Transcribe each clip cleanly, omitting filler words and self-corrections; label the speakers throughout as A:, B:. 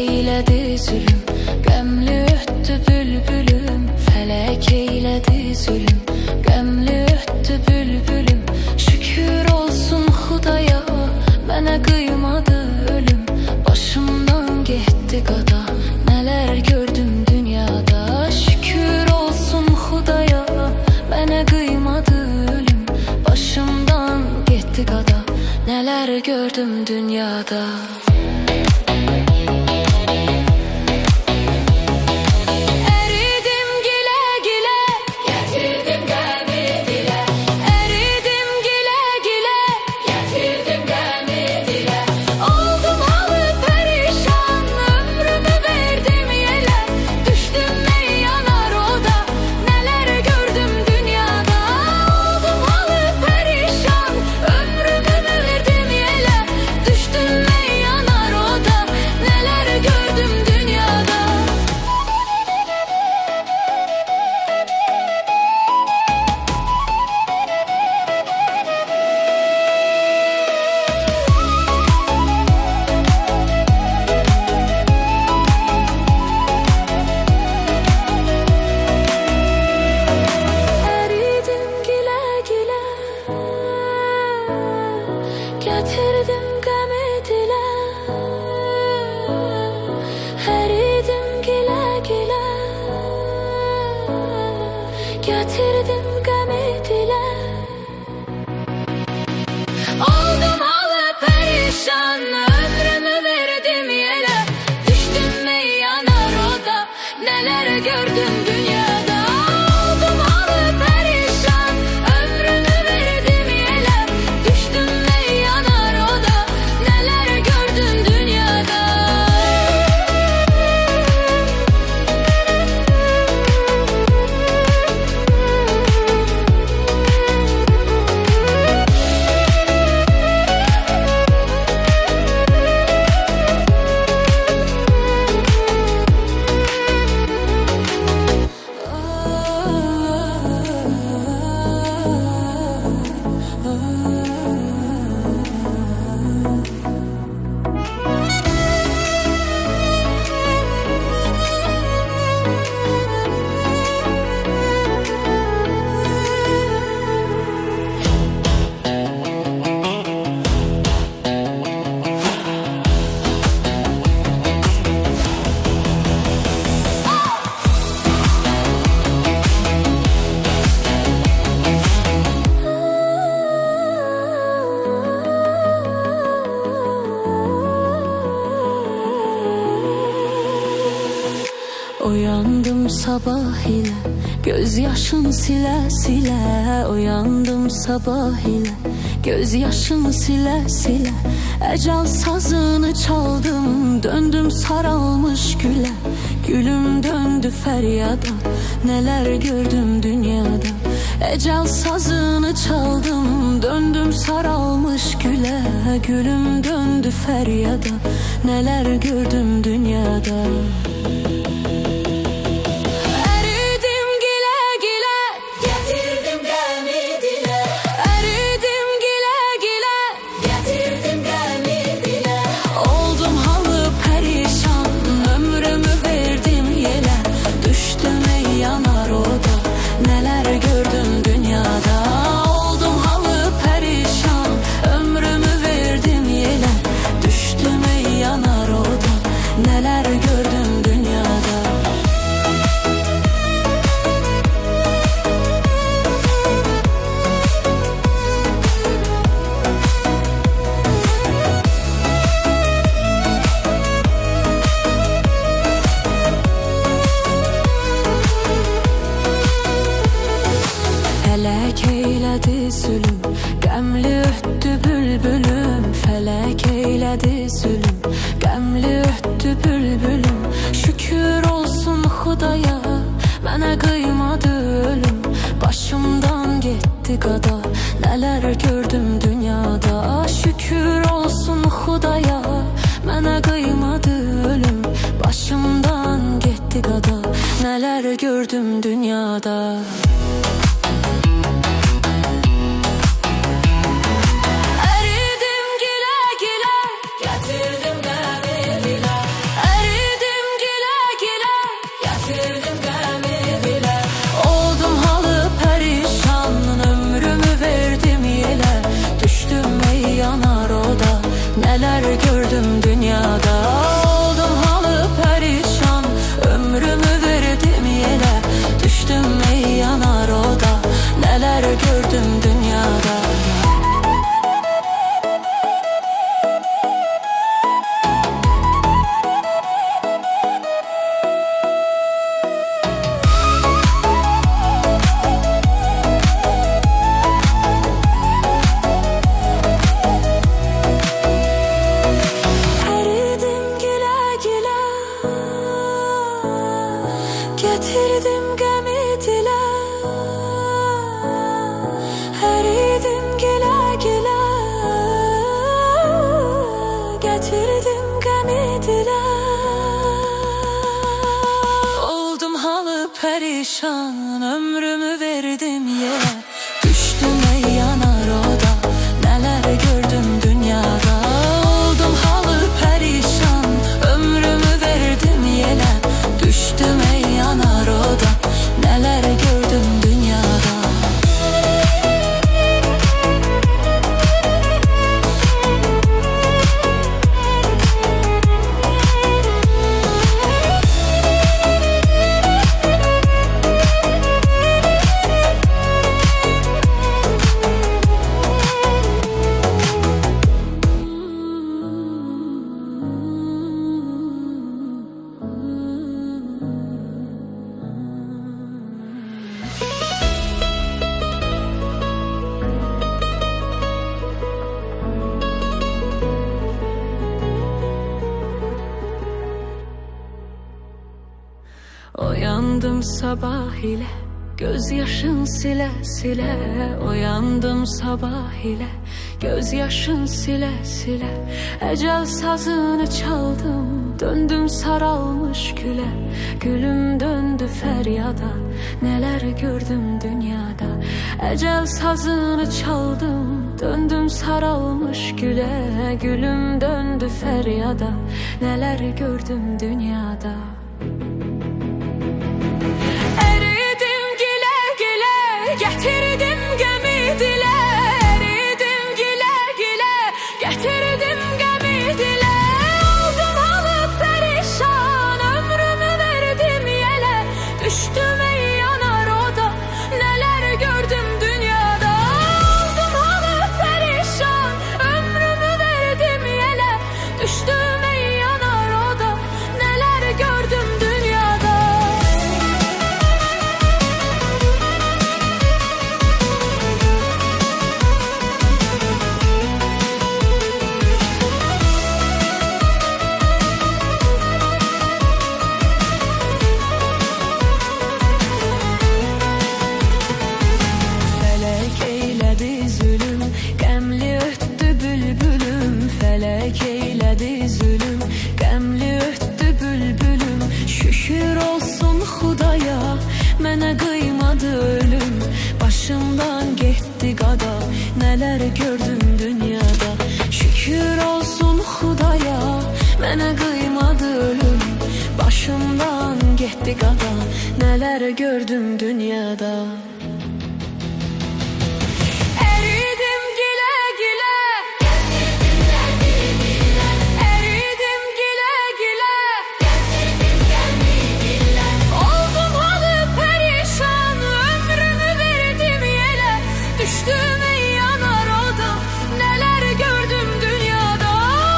A: eyledi zulüm, qəmli ötdü bülbülüm. Felek eyledi zulüm, qəmli ötdü bülbülüm. Şükür olsun Xudaya, mənə qıymadı ölüm. Başımdan getdi qada, nələr gördüm dünyada. Şükür olsun Xudaya, mənə qıymadı ölüm. Başımdan getdi qada, nələr gördüm dünyada. Getirdim qəmi dilə, əridim gilə-gilə. Getirdim qəmi dilə. Oldum halı perişan, ömrümü verdim yelə. Düştüm meyyana roda, neler gördüm dünyada. Oldum halı perişan, ömrümü verdim yelə. Düştüm meyyana roda, neler gördüm dünyada. Uyandım sabah ile, gözyaşın sile sile. Uyandım sabah ile, gözyaşın sile sile. Ecel sazını çaldım, döndüm saralmış güle. Gülüm döndü feryada, neler gördüm dünyada. Ecel sazını çaldım, döndüm saralmış güle. Gülüm döndü feryada, neler gördüm dünyada. Felek eyledi zulüm, qəmli ötdü bülbülüm. Felek eyledi zulüm, qəmli ötdü bülbülüm. Şükür olsun Xudaya, mənə qıymadı ölüm. Başımdan getdi qada, nələr gördüm dünyada. Şükür olsun Xudaya, mənə qıymadı ölüm. Başımdan getdi qada, nələr gördüm dünyada. Eridim gile gile, getirdim qəmi dilə. perişan, ömrümü verdim yere. Düştüm ey yanar oda, neler gördüm dünyada. Oldum halı perişan, ömrümü verdim yere. Düştüm ey yanar oda, neler gördüm dünyada. Uyandım sabah ile, gözyaşın sile sile. Uyandım sabah ile, gözyaşın sile sile. Ecel sazını çaldım, döndüm saralmış güle. Gülüm döndü feryada, neler gördüm dünyada. Ecel sazını çaldım, döndüm saralmış güle. Gülüm döndü feryada, neler gördüm dünyada. Getirdim gemi dile, eridim güle güle. Getirdim gemi dile. Oldum halı perişan, ömrümü verdim yele. Düştüm ey yanar oda, neler gördüm dünyada. Oldum halı perişan, ömrümü verdim yele. Düştüm ey yanar oda, neler gördüm dünyada. Felek eyledi zulüm, qəmli ötdü bülbülüm. Şükür olsun Xudaya, mənə qıymadı ölüm. Başımdan getdi qada, nələr gördüm dünyada. Şükür olsun Xudaya, mənə qıymadı ölüm. Başımdan getdi qada, nələr gördüm dünyada. Düştüm ey yanar oda, neler gördüm dünyada.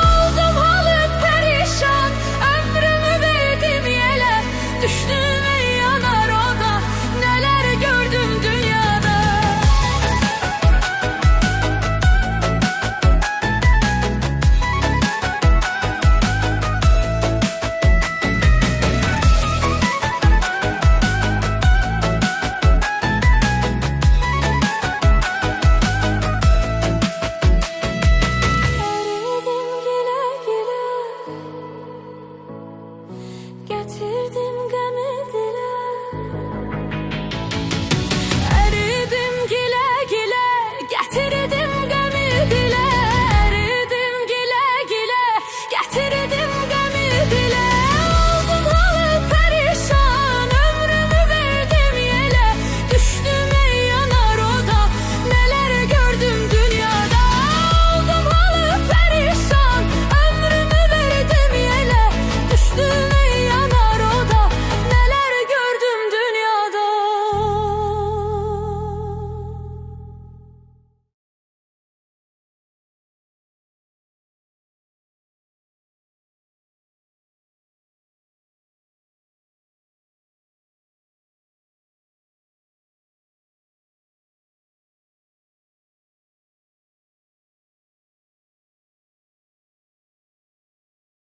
A: Oldum halı perişan, ömrümü verdim yele. Düştüm ey yanar oda, neler gördüm dünyada. Getirdim